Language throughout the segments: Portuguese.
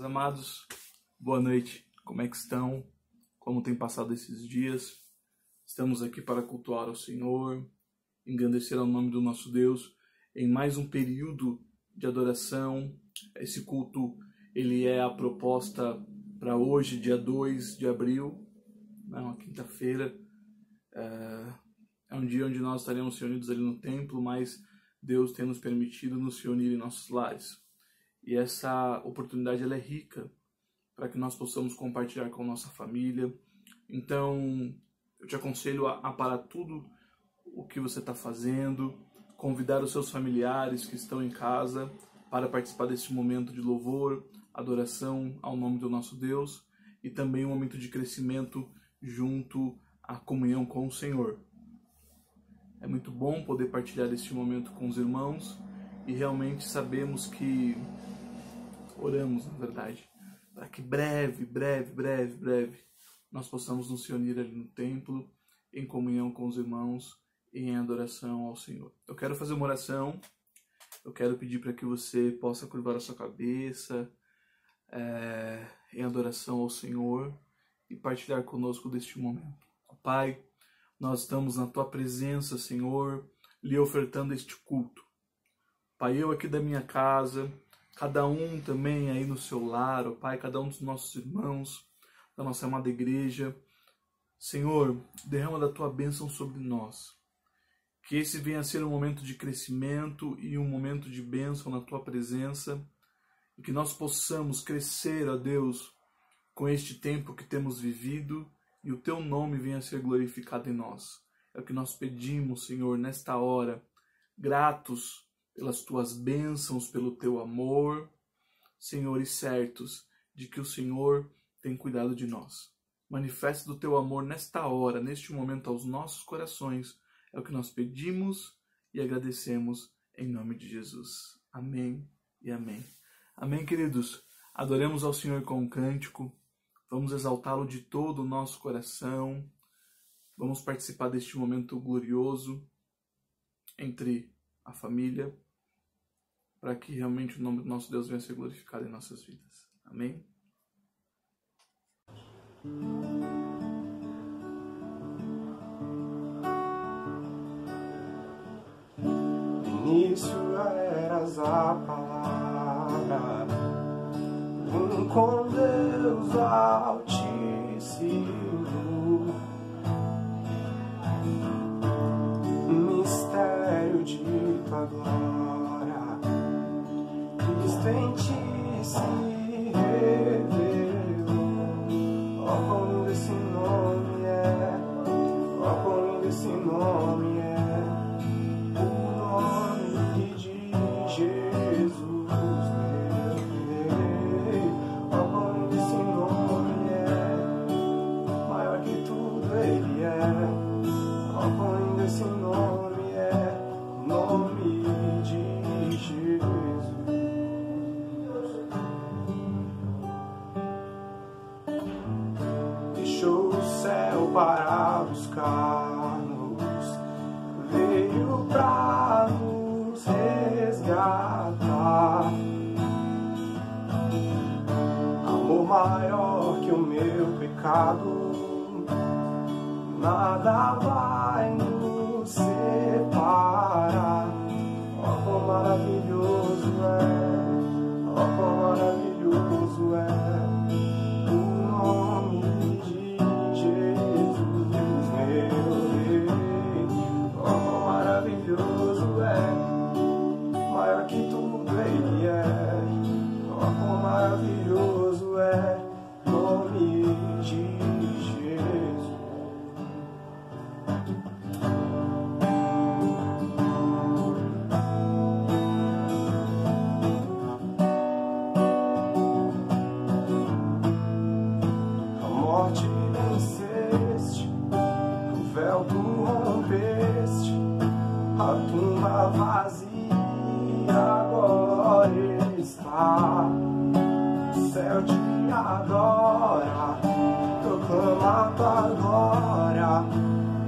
Meus amados, boa noite. Como é que estão? Como tem passado esses dias? Estamos aqui para cultuar ao Senhor, engrandecer ao nome do nosso Deus em mais um período de adoração. Esse culto, ele é a proposta para hoje, dia 2 de abril, uma quinta-feira. É um dia onde nós estaremos reunidos ali no templo, mas Deus tem nos permitido nos reunir em nossos lares. E essa oportunidade ela é rica para que nós possamos compartilhar com nossa família. Então, eu te aconselho a parar tudo o que você está fazendo, convidar os seus familiares que estão em casa para participar desse momento de louvor, adoração ao nome do nosso Deus e também um momento de crescimento junto à comunhão com o Senhor. É muito bom poder partilhar este momento com os irmãos e realmente sabemos que oramos, na verdade, para que breve nós possamos nos reunir ali no templo, em comunhão com os irmãos e em adoração ao Senhor. Eu quero fazer uma oração, eu quero pedir para que você possa curvar a sua cabeça em adoração ao Senhor e partilhar conosco deste momento. Pai, nós estamos na Tua presença, Senhor, lhe ofertando este culto. Pai, eu aqui da minha casa, cada um também aí no seu lar, ó Pai, cada um dos nossos irmãos, da nossa amada igreja. Senhor, derrama da Tua bênção sobre nós. Que esse venha a ser um momento de crescimento e um momento de bênção na Tua presença. E que nós possamos crescer, ó Deus, com este tempo que temos vivido e o Teu nome venha a ser glorificado em nós. É o que nós pedimos, Senhor, nesta hora, gratos pelas Tuas bênçãos, pelo Teu amor, Senhor, e certos de que o Senhor tem cuidado de nós. Manifeste do Teu amor nesta hora, neste momento, aos nossos corações. É o que nós pedimos e agradecemos em nome de Jesus. Amém e amém. Amém, queridos? Adoremos ao Senhor com um cântico. Vamos exaltá-lo de todo o nosso coração. Vamos participar deste momento glorioso entre a família, para que realmente o nome do nosso Deus venha a ser glorificado em nossas vidas. Amém? No início eras a palavra, com Deus Altíssimo, mistério de Tua glória, Cristo em Ti se revelou. Ó, quão lindo esse nome é, ó, quão lindo esse nome é, o nome de Jesus, meu Rei. Ó, quão lindo esse nome é, maior que tudo Ele é. Ó, quão lindo esse nome é, o nome de Jesus. Deixou o céu para buscar-nos, veio pra nos resgatar. Amor maior que o meu pecado, nada vai nos separar. Ó, quão maravilhoso é, ó, quão maravilhoso é o nome de Jesus, meu Rei. Ó, quão maravilhoso é, maior que tudo Ele é. Ó, quão maravilhoso é o nome de Jesus. A morte venceste, o véu tu rompeste, a tumba vazia agora está. O céu te adora, proclama a Tua glória,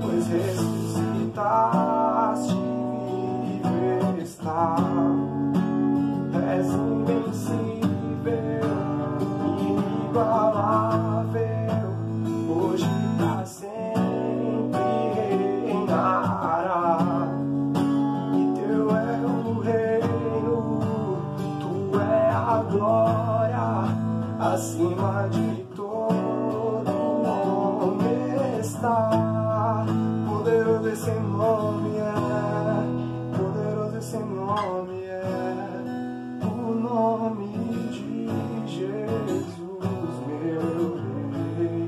pois ressuscitaste, vivo está. És invencível, está. Poderoso esse nome é, poderoso esse nome é, o nome de Jesus, meu Rei.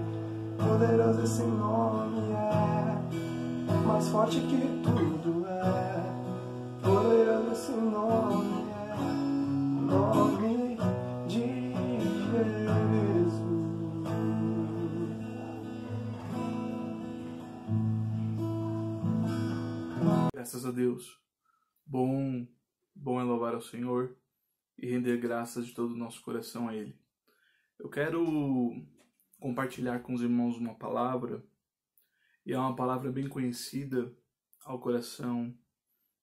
Poderoso esse nome é, mais forte que tudo é. Poderoso esse nome é, o nome de Jesus. Graças a Deus. Bom é louvar ao Senhor e render graças de todo o nosso coração a Ele. Eu quero compartilhar com os irmãos uma palavra, e é uma palavra bem conhecida ao coração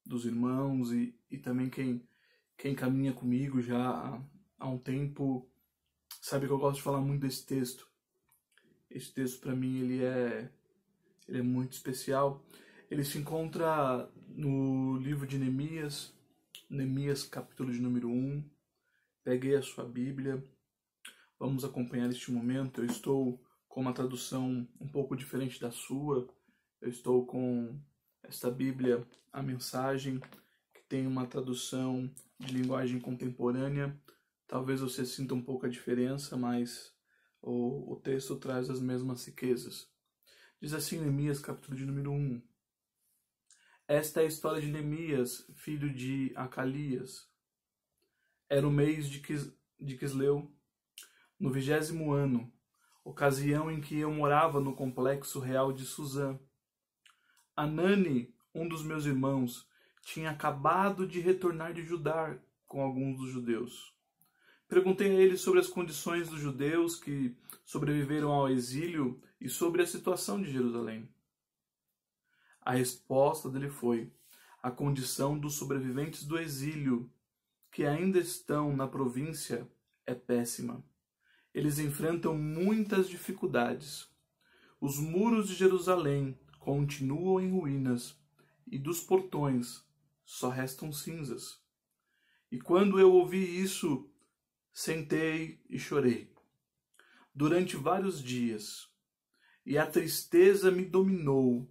dos irmãos e também quem caminha comigo já há um tempo sabe que eu gosto de falar muito desse texto. Esse texto para mim ele é muito especial. Ele se encontra no livro de Neemias, capítulo de número 1. Peguei a sua Bíblia, vamos acompanhar este momento. Eu estou com uma tradução um pouco diferente da sua. Eu estou com esta Bíblia, a Mensagem, que tem uma tradução de linguagem contemporânea. Talvez você sinta um pouco a diferença, mas o texto traz as mesmas riquezas. Diz assim Neemias, capítulo de número 1. Esta é a história de Neemias, filho de Acalias. Era o mês de Quisleu, no 20º ano, ocasião em que eu morava no complexo real de Suzã. Anani, um dos meus irmãos, tinha acabado de retornar de Judá com alguns dos judeus. Perguntei a ele sobre as condições dos judeus que sobreviveram ao exílio e sobre a situação de Jerusalém. A resposta dele foi: a condição dos sobreviventes do exílio, que ainda estão na província, é péssima. Eles enfrentam muitas dificuldades. Os muros de Jerusalém continuam em ruínas e dos portões só restam cinzas. E quando eu ouvi isso, sentei e chorei durante vários dias, e a tristeza me dominou.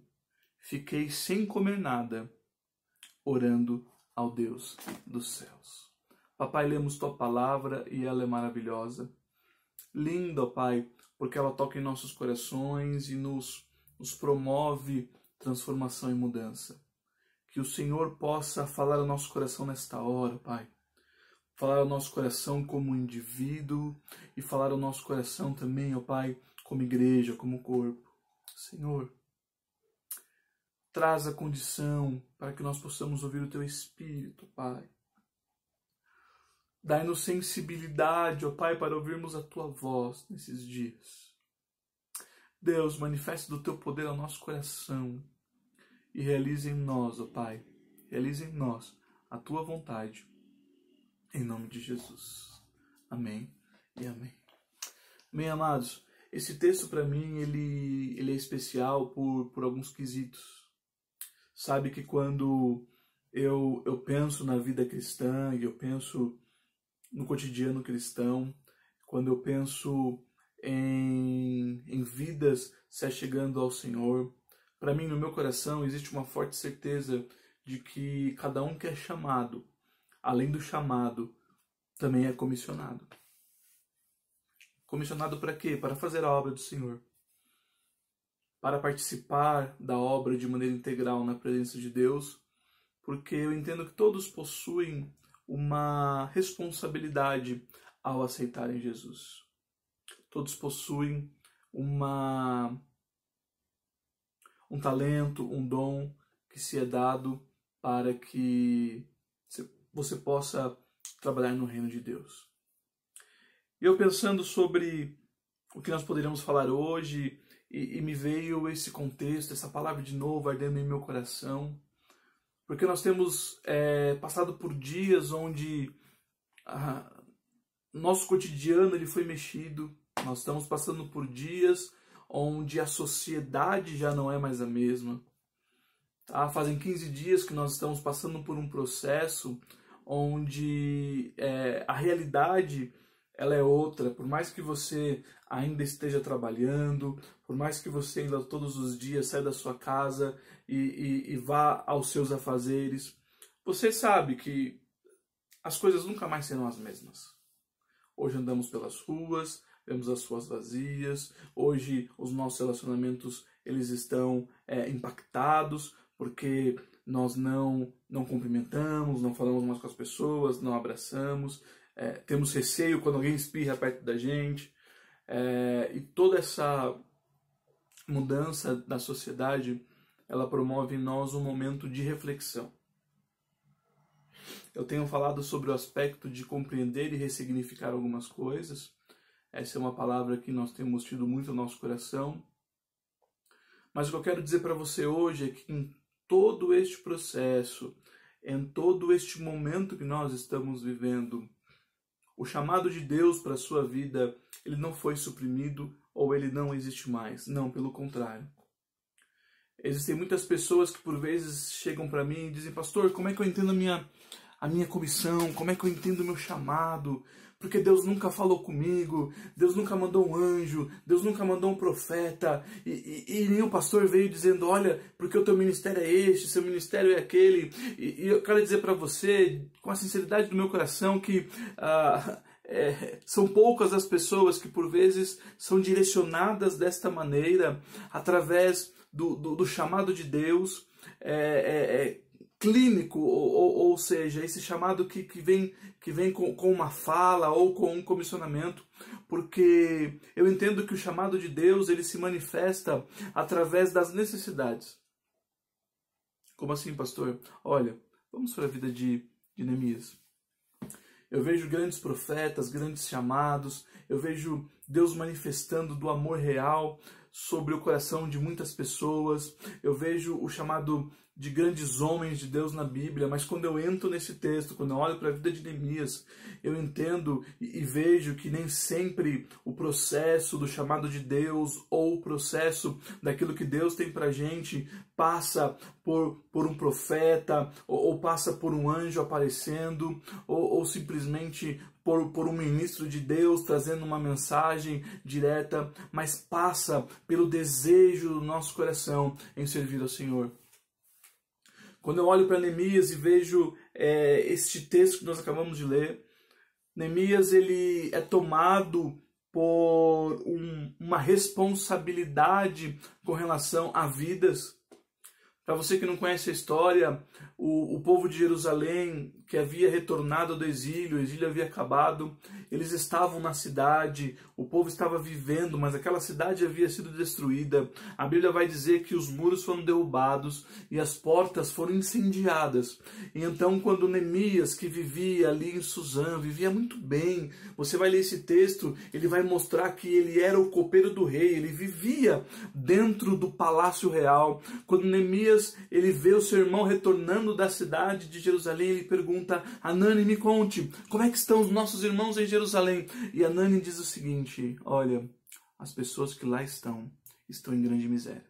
Fiquei sem comer nada, orando ao Deus dos céus. Papai, lemos tua palavra e ela é maravilhosa. Linda, ó Pai, porque ela toca em nossos corações e nos promove transformação e mudança. Que o Senhor possa falar ao nosso coração nesta hora, Pai. Falar ao nosso coração como indivíduo e falar ao nosso coração também, ó Pai, como igreja, como corpo. Senhor, traz a condição para que nós possamos ouvir o Teu Espírito, Pai. Dai-nos sensibilidade, ó Pai, para ouvirmos a Tua voz nesses dias. Deus, manifeste do Teu poder ao nosso coração e realize em nós, ó Pai, realize em nós a Tua vontade, em nome de Jesus. Amém e amém. Bem, amados, esse texto para mim, ele é especial por alguns quesitos. Sabe que quando eu penso na vida cristã e eu penso no cotidiano cristão, quando eu penso em vidas se achegando ao Senhor, para mim, no meu coração, existe uma forte certeza de que cada um que é chamado, além do chamado, também é comissionado. Comissionado para quê? Para fazer a obra do Senhor. Para participar da obra de maneira integral na presença de Deus, porque eu entendo que todos possuem uma responsabilidade ao aceitarem Jesus. Todos possuem um talento, um dom que se é dado para que você possa trabalhar no reino de Deus. Eu pensando sobre o que nós poderíamos falar hoje, e me veio esse contexto, essa palavra de novo ardendo em meu coração, porque nós temos passado por dias onde nosso cotidiano ele foi mexido, nós estamos passando por dias onde a sociedade já não é mais a mesma. Fazem 15 dias que nós estamos passando por um processo onde a realidade ela é outra. Por mais que você ainda esteja trabalhando, por mais que você ainda todos os dias saia da sua casa e vá aos seus afazeres, você sabe que as coisas nunca mais serão as mesmas. Hoje andamos pelas ruas, vemos as ruas vazias, hoje os nossos relacionamentos eles estão impactados, porque nós não cumprimentamos, não falamos mais com as pessoas, não abraçamos, temos receio quando alguém espirra perto da gente, e toda essa mudança da sociedade, ela promove em nós um momento de reflexão. Eu tenho falado sobre o aspecto de compreender e ressignificar algumas coisas. Essa é uma palavra que nós temos tido muito no nosso coração. Mas o que eu quero dizer para você hoje é que em todo este processo, em todo este momento que nós estamos vivendo, o chamado de Deus para a sua vida, ele não foi suprimido ou ele não existe mais. Não, pelo contrário. Existem muitas pessoas que por vezes chegam para mim e dizem: pastor, como é que eu entendo a minha comissão? Como é que eu entendo o meu chamado? Porque Deus nunca falou comigo, Deus nunca mandou um anjo, Deus nunca mandou um profeta, e nem o pastor veio dizendo: olha, porque o teu ministério é este, seu ministério é aquele. E eu quero dizer para você, com a sinceridade do meu coração, que são poucas as pessoas que por vezes são direcionadas desta maneira, através do chamado de Deus, clínico, ou seja, esse chamado que vem com uma fala ou com um comissionamento, porque eu entendo que o chamado de Deus ele se manifesta através das necessidades. Como assim, pastor? Olha, vamos para a vida de Neemias. Eu vejo grandes profetas, grandes chamados, eu vejo Deus manifestando do amor real sobre o coração de muitas pessoas, eu vejo o chamado de grandes homens de Deus na Bíblia, mas quando eu entro nesse texto, quando eu olho para a vida de Neemias, eu entendo e vejo que nem sempre o processo do chamado de Deus ou o processo daquilo que Deus tem para a gente passa por um profeta ou passa por um anjo aparecendo ou simplesmente por um ministro de Deus trazendo uma mensagem direta, mas passa pelo desejo do nosso coração em servir ao Senhor. Quando eu olho para Neemias e vejo este texto que nós acabamos de ler, Neemias ele é tomado por uma responsabilidade com relação a vidas. Para você que não conhece a história, o povo de Jerusalém, que havia retornado do exílio, o exílio havia acabado, eles estavam na cidade, o povo estava vivendo, mas aquela cidade havia sido destruída. A Bíblia vai dizer que os muros foram derrubados e as portas foram incendiadas. E então, quando Neemias, que vivia ali em Suzã, vivia muito bem, você vai ler esse texto, ele vai mostrar que ele era o copeiro do rei, ele vivia dentro do palácio real. Quando Neemias ele vê o seu irmão retornando da cidade de Jerusalém, ele pergunta: Hanani, me conte, como é que estão os nossos irmãos em Jerusalém? E Hanani diz o seguinte: olha, as pessoas que lá estão em grande miséria.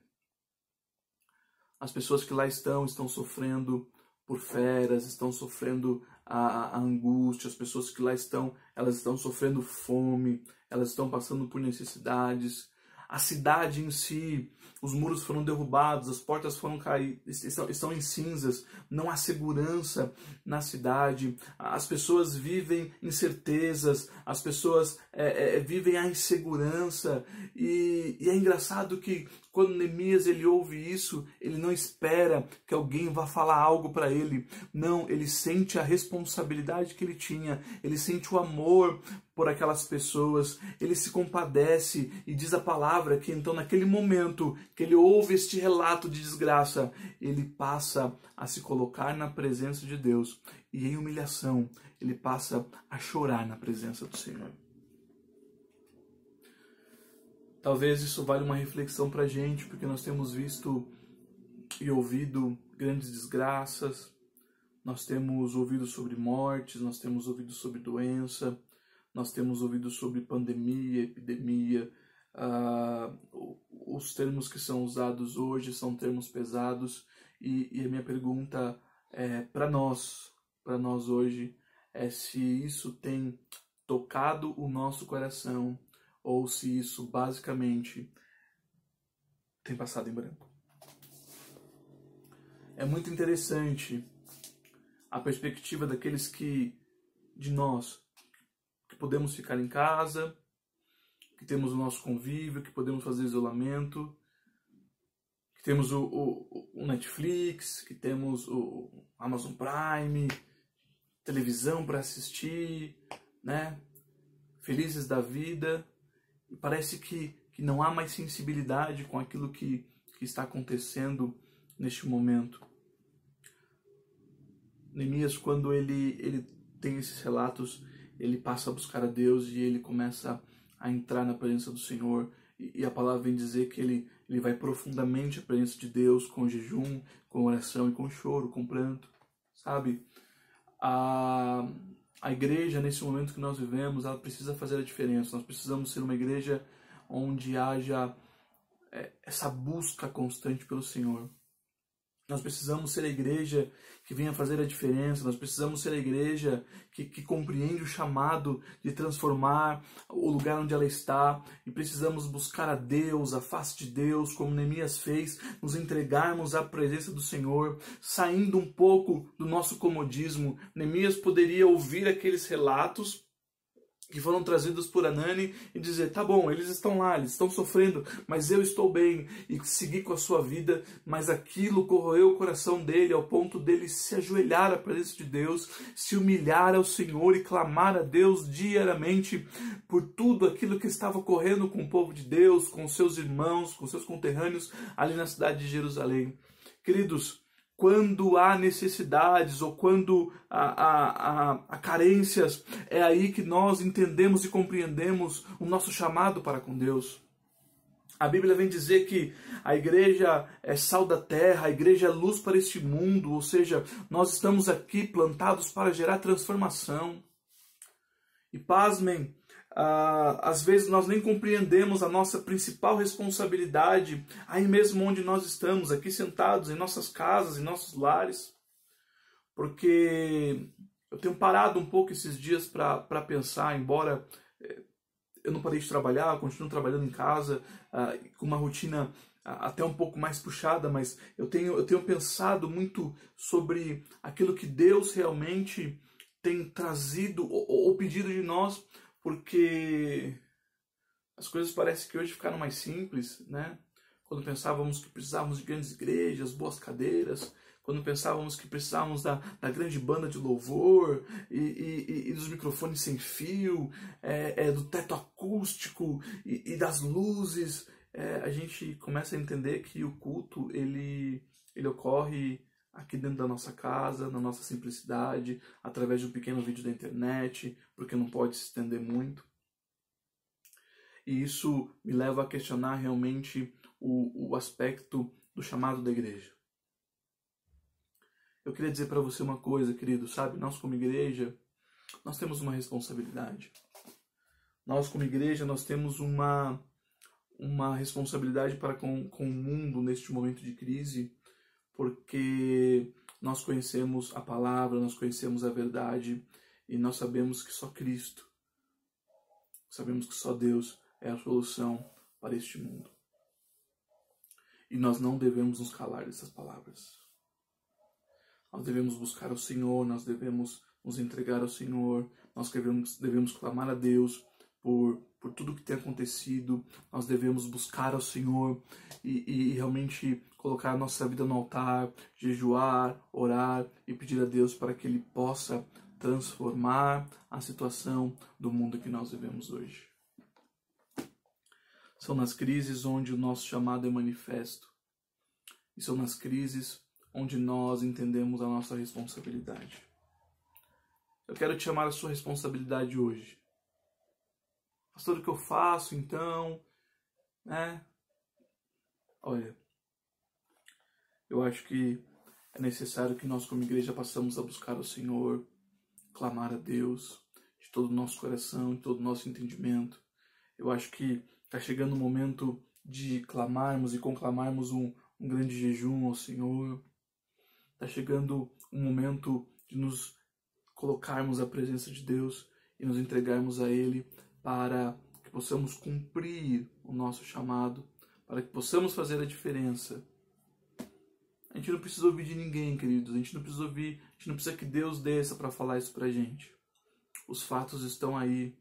As pessoas que lá estão sofrendo por feras, estão sofrendo a angústia, as pessoas que lá estão, elas estão sofrendo fome, elas estão passando por necessidades. A cidade em si, os muros foram derrubados, as portas foram cair, estão em cinzas, não há segurança na cidade, as pessoas vivem incertezas, as pessoas vivem a insegurança, e é engraçado que quando Neemias ele ouve isso, ele não espera que alguém vá falar algo para ele, não, ele sente a responsabilidade que ele tinha, ele sente o amor por aquelas pessoas, ele se compadece e diz a palavra que então naquele momento que ele ouve este relato de desgraça, ele passa a se colocar na presença de Deus e em humilhação ele passa a chorar na presença do Senhor. Talvez isso valha uma reflexão para a gente, porque nós temos visto e ouvido grandes desgraças, nós temos ouvido sobre mortes, nós temos ouvido sobre doença, nós temos ouvido sobre pandemia, epidemia. Os termos que são usados hoje são termos pesados, e a minha pergunta para nós hoje é se isso tem tocado o nosso coração ou se isso basicamente tem passado em branco. É muito interessante a perspectiva daqueles de nós, que podemos ficar em casa, que temos o nosso convívio, que podemos fazer isolamento, que temos o Netflix, que temos o Amazon Prime, televisão para assistir, né? Felizes da vida. E parece que não há mais sensibilidade com aquilo que está acontecendo neste momento. Neemias, quando ele tem esses relatos, ele passa a buscar a Deus e ele começa a entrar na presença do Senhor. E a palavra vem dizer que ele vai profundamente à presença de Deus com jejum, com oração e com choro, com pranto, sabe? A igreja, nesse momento que nós vivemos, ela precisa fazer a diferença. Nós precisamos ser uma igreja onde haja essa busca constante pelo Senhor. Nós precisamos ser a igreja que venha fazer a diferença. Nós precisamos ser a igreja que compreende o chamado de transformar o lugar onde ela está. E precisamos buscar a Deus, a face de Deus, como Neemias fez, nos entregarmos à presença do Senhor, saindo um pouco do nosso comodismo. Neemias poderia ouvir aqueles relatos que foram trazidos por Hanani e dizer, tá bom, eles estão lá, eles estão sofrendo, mas eu estou bem, e seguir com a sua vida. Mas aquilo corroeu o coração dele ao ponto dele se ajoelhar à presença de Deus, se humilhar ao Senhor e clamar a Deus diariamente por tudo aquilo que estava ocorrendo com o povo de Deus, com seus irmãos, com seus conterrâneos ali na cidade de Jerusalém. Queridos, quando há necessidades ou quando há carências, é aí que nós entendemos e compreendemos o nosso chamado para com Deus. A Bíblia vem dizer que a igreja é sal da terra, a igreja é luz para este mundo, ou seja, nós estamos aqui plantados para gerar transformação. E pasmem, às vezes nós nem compreendemos a nossa principal responsabilidade aí mesmo onde nós estamos, aqui sentados em nossas casas, em nossos lares, porque eu tenho parado um pouco esses dias para pensar, embora eu não parei de trabalhar, eu continuo trabalhando em casa, com uma rotina até um pouco mais puxada, mas eu tenho pensado muito sobre aquilo que Deus realmente tem trazido ou pedido de nós, porque as coisas parecem que hoje ficaram mais simples, né? Quando pensávamos que precisávamos de grandes igrejas, boas cadeiras, quando pensávamos que precisávamos da grande banda de louvor e dos microfones sem fio, do teto acústico e das luzes, a gente começa a entender que o culto ele ocorre aqui dentro da nossa casa, na nossa simplicidade, através de um pequeno vídeo da internet, porque não pode se estender muito. E isso me leva a questionar realmente o aspecto do chamado da igreja. Eu queria dizer para você uma coisa, querido, sabe? Nós como igreja, nós temos uma responsabilidade. Nós como igreja, nós temos uma responsabilidade para com o mundo neste momento de crise, porque nós conhecemos a palavra, nós conhecemos a verdade e nós sabemos que só Cristo, sabemos que só Deus é a solução para este mundo. E nós não devemos nos calar dessas palavras. Nós devemos buscar ao Senhor, nós devemos nos entregar ao Senhor, nós devemos clamar a Deus por tudo que tem acontecido, nós devemos buscar ao Senhor e realmente colocar a nossa vida no altar, jejuar, orar e pedir a Deus para que Ele possa transformar a situação do mundo que nós vivemos hoje. São nas crises onde o nosso chamado é manifesto. E são nas crises onde nós entendemos a nossa responsabilidade. Eu quero te chamar a sua responsabilidade hoje. Pastor, o que eu faço então? Olha, eu acho que é necessário que nós como igreja passamos a buscar o Senhor, clamar a Deus de todo o nosso coração, de todo o nosso entendimento. Eu acho que está chegando o momento de clamarmos e conclamarmos um grande jejum ao Senhor. Está chegando um momento de nos colocarmos à presença de Deus e nos entregarmos a Ele para que possamos cumprir o nosso chamado, para que possamos fazer a diferença. A gente não precisa ouvir de ninguém, queridos. A gente não precisa que Deus desça para falar isso pra gente. Os fatos estão aí.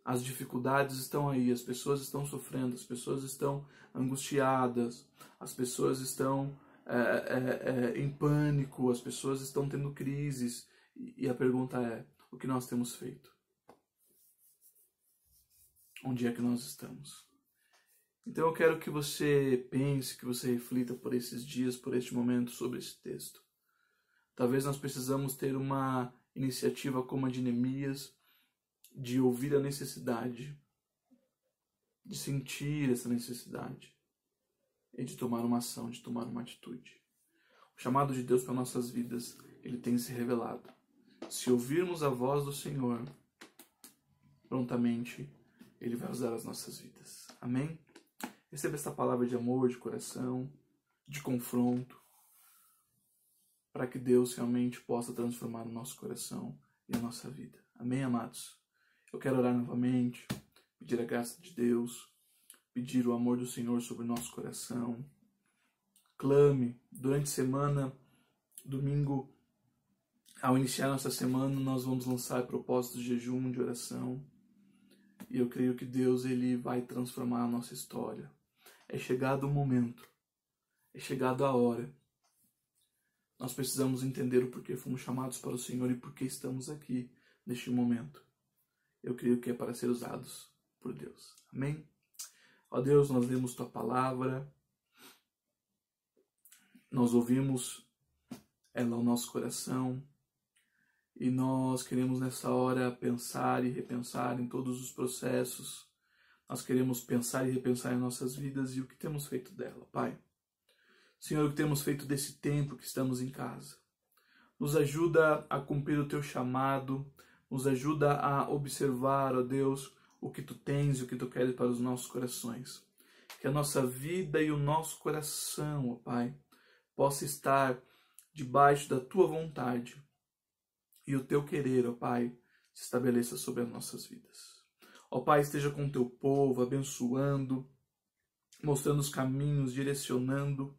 As dificuldades estão aí. As pessoas estão sofrendo. As pessoas estão angustiadas. As pessoas estão em pânico. As pessoas estão tendo crises. E a pergunta é, o que nós temos feito? Onde é que nós estamos? Então eu quero que você pense, que você reflita por esses dias, por este momento, sobre esse texto. Talvez nós precisamos ter uma iniciativa como a de Neemias, de ouvir a necessidade, de sentir essa necessidade, e de tomar uma ação, de tomar uma atitude. O chamado de Deus para nossas vidas, ele tem se revelado. Se ouvirmos a voz do Senhor, prontamente, ele vai usar as nossas vidas. Amém? Receba esta palavra de amor, de coração, de confronto, para que Deus realmente possa transformar o nosso coração e a nossa vida. Amém, amados? Eu quero orar novamente, pedir a graça de Deus, pedir o amor do Senhor sobre o nosso coração. Clame. Durante a semana, domingo, ao iniciar nossa semana, nós vamos lançar propósitos de jejum, de oração. E eu creio que Deus ele vai transformar a nossa história. É chegado o momento. É chegado a hora. Nós precisamos entender o porquê fomos chamados para o Senhor e porquê estamos aqui neste momento. Eu creio que é para ser usados por Deus. Amém? Ó Deus, nós lemos Tua palavra. Nós ouvimos ela ao nosso coração. E nós queremos nessa hora pensar e repensar em todos os processos. Nós queremos pensar e repensar em nossas vidas e o que temos feito dela, Pai. Senhor, o que temos feito desse tempo que estamos em casa. Nos ajuda a cumprir o Teu chamado, nos ajuda a observar, ó Deus, o que Tu tens e o que Tu queres para os nossos corações. Que a nossa vida e o nosso coração, ó Pai, possa estar debaixo da Tua vontade. E o Teu querer, ó Pai, se estabeleça sobre as nossas vidas. Ó Pai, esteja com o Teu povo, abençoando, mostrando os caminhos, direcionando,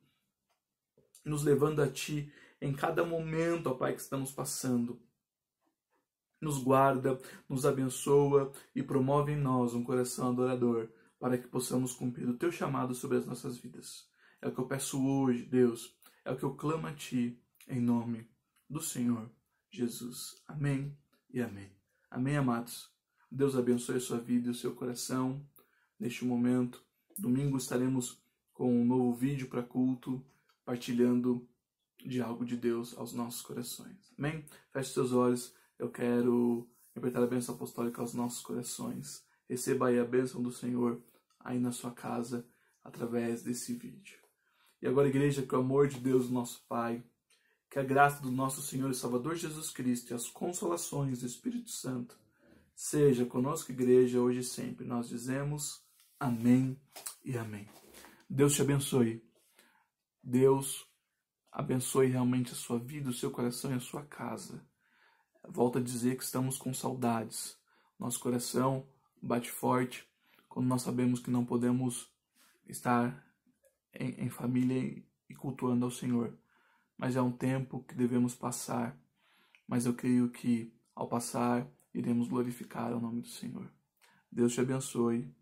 nos levando a Ti em cada momento, ó Pai, que estamos passando. Nos guarda, nos abençoa e promove em nós um coração adorador, para que possamos cumprir o Teu chamado sobre as nossas vidas. É o que eu peço hoje, Deus, é o que eu clamo a Ti, em nome do Senhor Jesus. Amém e amém. Amém, amados. Deus abençoe a sua vida e o seu coração. Neste momento, domingo estaremos com um novo vídeo para culto, partilhando de algo de Deus aos nossos corações. Amém? Feche seus olhos. Eu quero apertar a bênção apostólica aos nossos corações. Receba aí a bênção do Senhor aí na sua casa, através desse vídeo. E agora, igreja, que o amor de Deus, nosso Pai, que a graça do nosso Senhor e Salvador Jesus Cristo e as consolações do Espírito Santo seja conosco, igreja, hoje e sempre. Nós dizemos amém e amém. Deus te abençoe. Deus abençoe realmente a sua vida, o seu coração e a sua casa. Volto a dizer que estamos com saudades. Nosso coração bate forte quando nós sabemos que não podemos estar em família e cultuando ao Senhor. Mas é um tempo que devemos passar. Mas eu creio que, ao passar, iremos glorificar o nome do Senhor. Deus te abençoe.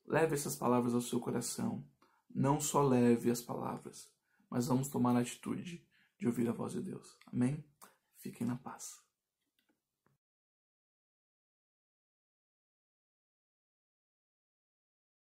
Leve essas palavras ao seu coração. Não só leve as palavras, mas vamos tomar a atitude de ouvir a voz de Deus. Amém? Fiquem na paz.